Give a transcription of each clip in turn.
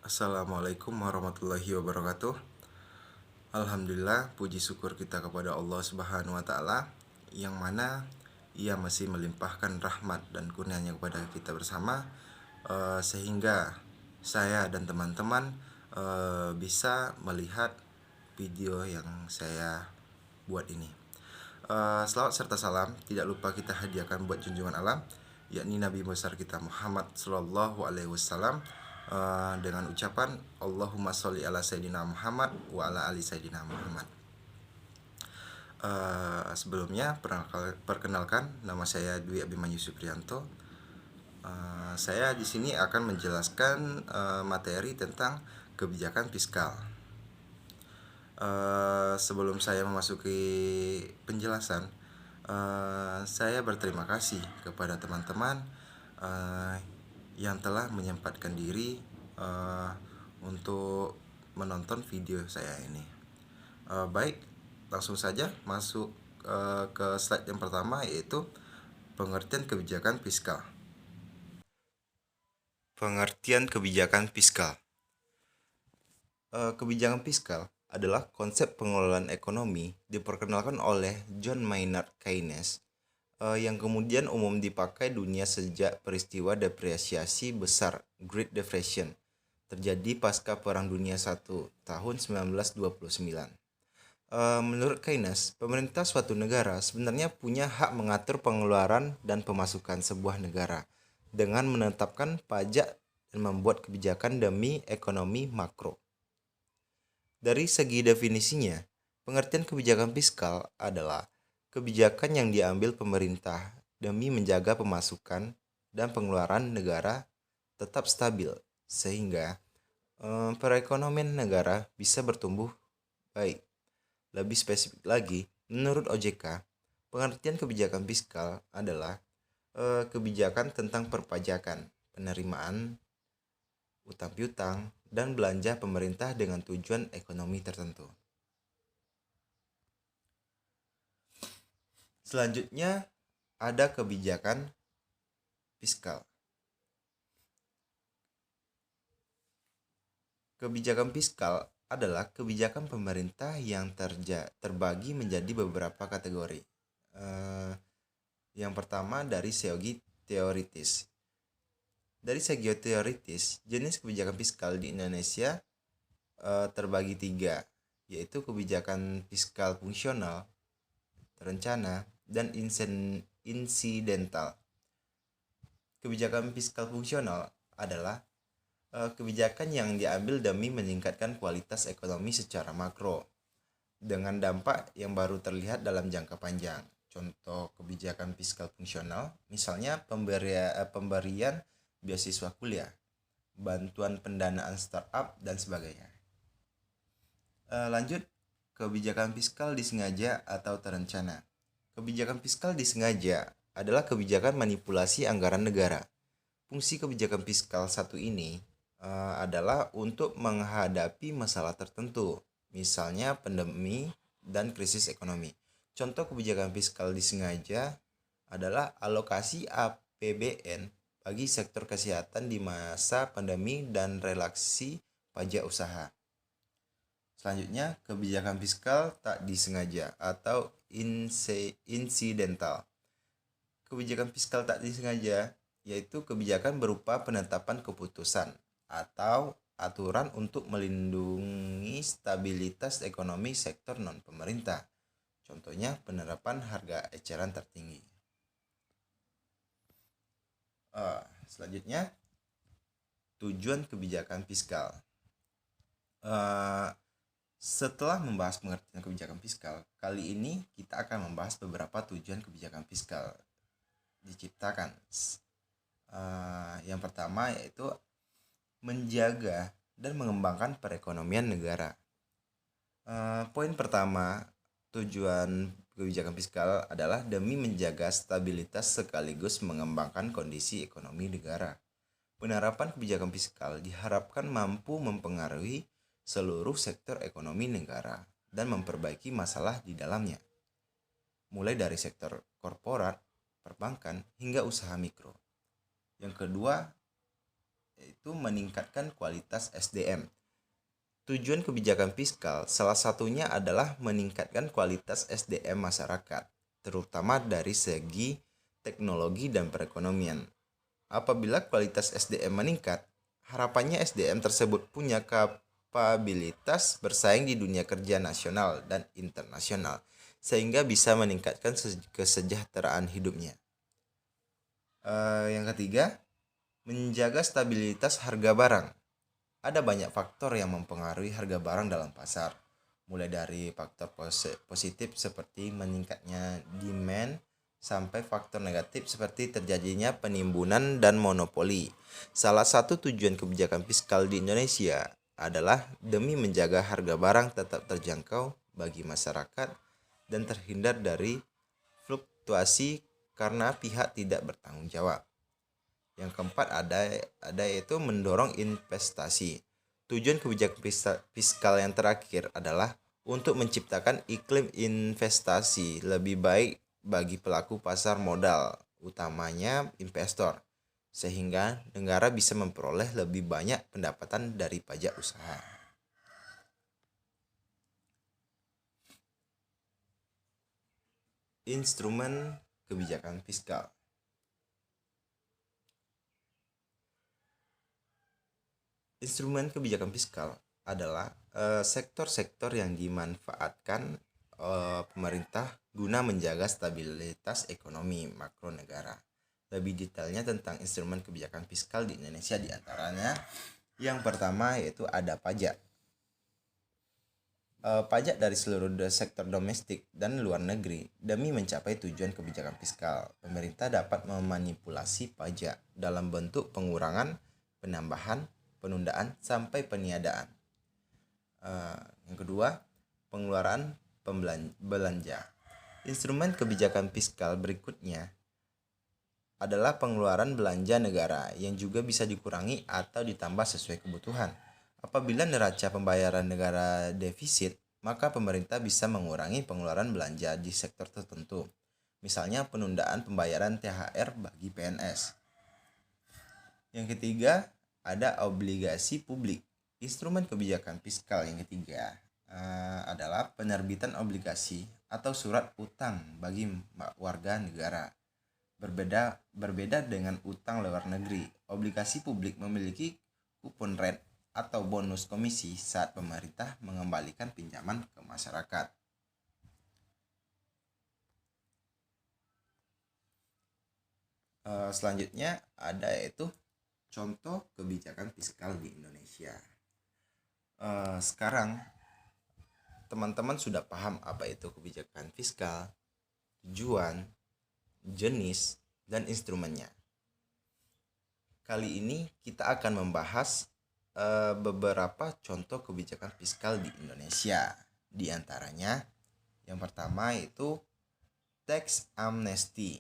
Assalamualaikum warahmatullahi wabarakatuh. Alhamdulillah, puji syukur kita kepada Allah Subhanahu wa taala yang mana Ia masih melimpahkan rahmat dan kurnia-Nya kepada kita bersama, sehingga saya dan teman-teman bisa melihat video yang saya buat ini. Selawat serta salam tidak lupa kita hadiahkan buat junjungan alam, yakni Nabi besar kita Muhammad Sallallahu Alaihi Wasallam, dengan ucapan Allahumma sholli ala Sayyidina Muhammad wa ala ali Sayyidina Muhammad. Sebelumnya perkenalkan, nama saya Dwi Abimanyu Supriyanto. Saya di sini akan menjelaskan materi tentang kebijakan fiskal. Sebelum saya memasuki penjelasan, saya berterima kasih kepada teman-teman yang telah menyempatkan diri untuk menonton video saya ini. Baik, langsung saja masuk ke slide yang pertama, yaitu pengertian kebijakan fiskal. Pengertian kebijakan fiskal. Kebijakan fiskal adalah konsep pengelolaan ekonomi diperkenalkan oleh John Maynard Keynes, yang kemudian umum dipakai dunia sejak peristiwa depresiasi besar Great Depression terjadi pasca Perang Dunia I tahun 1929. Menurut Keynes, pemerintah suatu negara sebenarnya punya hak mengatur pengeluaran dan pemasukan sebuah negara dengan menetapkan pajak dan membuat kebijakan demi ekonomi makro. Dari segi definisinya, pengertian kebijakan fiskal adalah kebijakan yang diambil pemerintah demi menjaga pemasukan dan pengeluaran negara tetap stabil sehingga perekonomian negara bisa bertumbuh baik. Lebih spesifik lagi, menurut OJK, pengertian kebijakan fiskal adalah kebijakan tentang perpajakan, penerimaan utang piutang, dan belanja pemerintah dengan tujuan ekonomi tertentu. Selanjutnya ada kebijakan fiskal. Kebijakan fiskal adalah kebijakan pemerintah yang terbagi menjadi beberapa kategori. Yang pertama dari segi teoritis. Dari segi teoritis, jenis kebijakan fiskal di Indonesia terbagi tiga, yaitu kebijakan fiskal fungsional, terencana, dan insidental. Kebijakan fiskal fungsional adalah kebijakan yang diambil demi meningkatkan kualitas ekonomi secara makro dengan dampak yang baru terlihat dalam jangka panjang. Contoh kebijakan fiskal fungsional misalnya pemberian beasiswa kuliah, bantuan pendanaan startup, dan sebagainya. Lanjut, kebijakan fiskal disengaja atau terencana. Kebijakan fiskal disengaja adalah kebijakan manipulasi anggaran negara. Fungsi kebijakan fiskal satu ini adalah untuk menghadapi masalah tertentu, misalnya pandemi dan krisis ekonomi. Contoh kebijakan fiskal disengaja adalah alokasi APBN bagi sektor kesehatan di masa pandemi dan relaksasi pajak usaha. Selanjutnya, kebijakan fiskal tak disengaja atau insidental. Kebijakan fiskal tak disengaja yaitu kebijakan berupa penetapan keputusan atau aturan untuk melindungi stabilitas ekonomi sektor non-pemerintah. Contohnya penerapan harga eceran tertinggi. Selanjutnya, tujuan kebijakan fiskal. Setelah membahas pengertian kebijakan fiskal, kali ini kita akan membahas beberapa tujuan kebijakan fiskal diciptakan. Yang pertama yaitu menjaga dan mengembangkan perekonomian negara. Poin pertama, tujuan kebijakan fiskal adalah demi menjaga stabilitas sekaligus mengembangkan kondisi ekonomi negara. Penerapan kebijakan fiskal diharapkan mampu mempengaruhi seluruh sektor ekonomi negara dan memperbaiki masalah di dalamnya, mulai dari sektor korporat, perbankan, hingga usaha mikro. Yang kedua, yaitu meningkatkan kualitas SDM. Tujuan kebijakan fiskal salah satunya adalah meningkatkan kualitas SDM masyarakat, terutama dari segi teknologi dan perekonomian. Apabila kualitas SDM meningkat, harapannya SDM tersebut punya kapabilitas bersaing di dunia kerja nasional dan internasional, sehingga bisa meningkatkan kesejahteraan hidupnya. Yang ketiga, menjaga stabilitas harga barang. Ada banyak faktor yang mempengaruhi harga barang dalam pasar, mulai dari faktor positif seperti meningkatnya demand sampai faktor negatif seperti terjadinya penimbunan dan monopoli. Salah satu tujuan kebijakan fiskal di Indonesia adalah demi menjaga harga barang tetap terjangkau bagi masyarakat dan terhindar dari fluktuasi karena pihak tidak bertanggung jawab. Yang keempat ada yaitu mendorong investasi. Tujuan kebijakan fiskal yang terakhir adalah untuk menciptakan iklim investasi lebih baik bagi pelaku pasar modal, utamanya investor, sehingga negara bisa memperoleh lebih banyak pendapatan dari pajak usaha. Instrumen kebijakan fiskal. Instrumen kebijakan fiskal adalah sektor-sektor yang dimanfaatkan pemerintah guna menjaga stabilitas ekonomi makro negara. Lebih detailnya tentang instrumen kebijakan fiskal di Indonesia diantaranya yang pertama yaitu ada pajak. Pajak dari seluruh sektor domestik dan luar negeri demi mencapai tujuan kebijakan fiskal. Pemerintah dapat memanipulasi pajak dalam bentuk pengurangan, penambahan, penundaan sampai peniadaan. Yang kedua, pengeluaran belanja. Instrumen kebijakan fiskal berikutnya adalah pengeluaran belanja negara yang juga bisa dikurangi atau ditambah sesuai kebutuhan. Apabila neraca pembayaran negara defisit, maka pemerintah bisa mengurangi pengeluaran belanja di sektor tertentu. Misalnya penundaan pembayaran THR bagi PNS. Yang ketiga, ada obligasi publik. Instrumen kebijakan fiskal yang ketiga adalah penerbitan obligasi atau surat utang bagi warga negara. Berbeda dengan utang luar negeri, obligasi publik memiliki kupon rate atau bonus komisi saat pemerintah mengembalikan pinjaman ke masyarakat. Selanjutnya ada yaitu contoh kebijakan fiskal di Indonesia. Sekarang teman-teman sudah paham apa itu kebijakan fiskal, tujuan, jenis, dan instrumennya. Kali ini kita akan membahas beberapa contoh kebijakan fiskal di Indonesia. Di antaranya, yang pertama yaitu tax amnesty.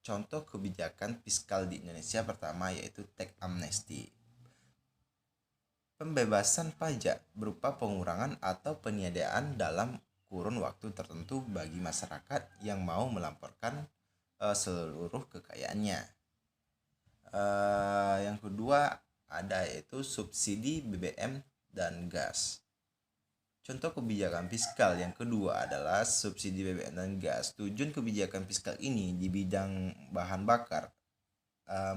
Contoh kebijakan fiskal di Indonesia pertama yaitu tax amnesty. Pembebasan pajak berupa pengurangan atau peniadaan dalam kurun waktu tertentu bagi masyarakat yang mau melaporkan seluruh kekayaannya. Yang kedua ada yaitu subsidi BBM dan gas. Contoh kebijakan fiskal yang kedua adalah subsidi BBM dan gas. Tujuan kebijakan fiskal ini di bidang bahan bakar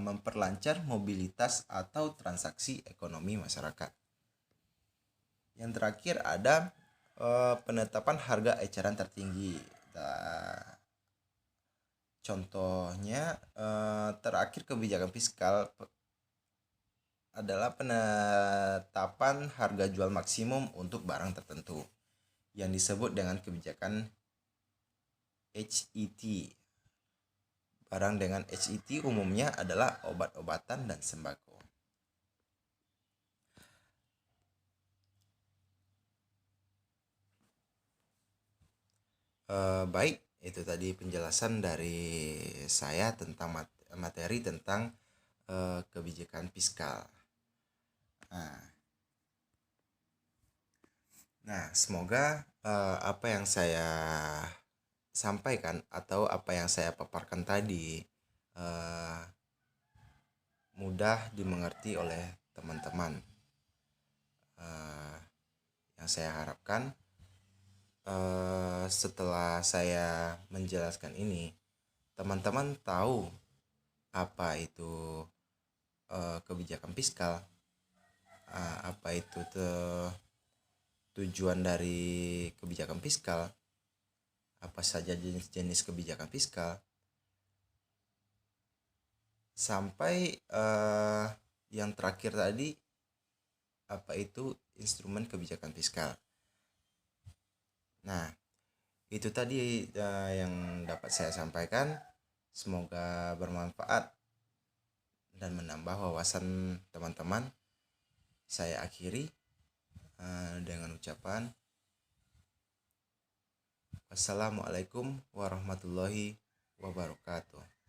memperlancar mobilitas atau transaksi ekonomi masyarakat. Yang terakhir ada penetapan harga eceran tertinggi. Contohnya terakhir kebijakan fiskal adalah penetapan harga jual maksimum untuk barang tertentu yang disebut dengan kebijakan HET. Barang dengan HET umumnya adalah obat-obatan dan sembako. Baik, itu tadi penjelasan dari saya tentang materi tentang kebijakan fiskal. Nah, semoga apa yang saya sampaikan atau apa yang saya paparkan tadi mudah dimengerti oleh teman-teman. Yang saya harapkan setelah saya menjelaskan ini, teman-teman tahu apa itu kebijakan fiskal, apa itu tujuan dari kebijakan fiskal, apa saja jenis-jenis kebijakan fiskal, sampai yang terakhir tadi, apa itu instrumen kebijakan fiskal. Nah, itu tadi yang dapat saya sampaikan. Semoga bermanfaat dan menambah wawasan teman-teman. Saya akhiri dengan ucapan Wassalamualaikum warahmatullahi wabarakatuh.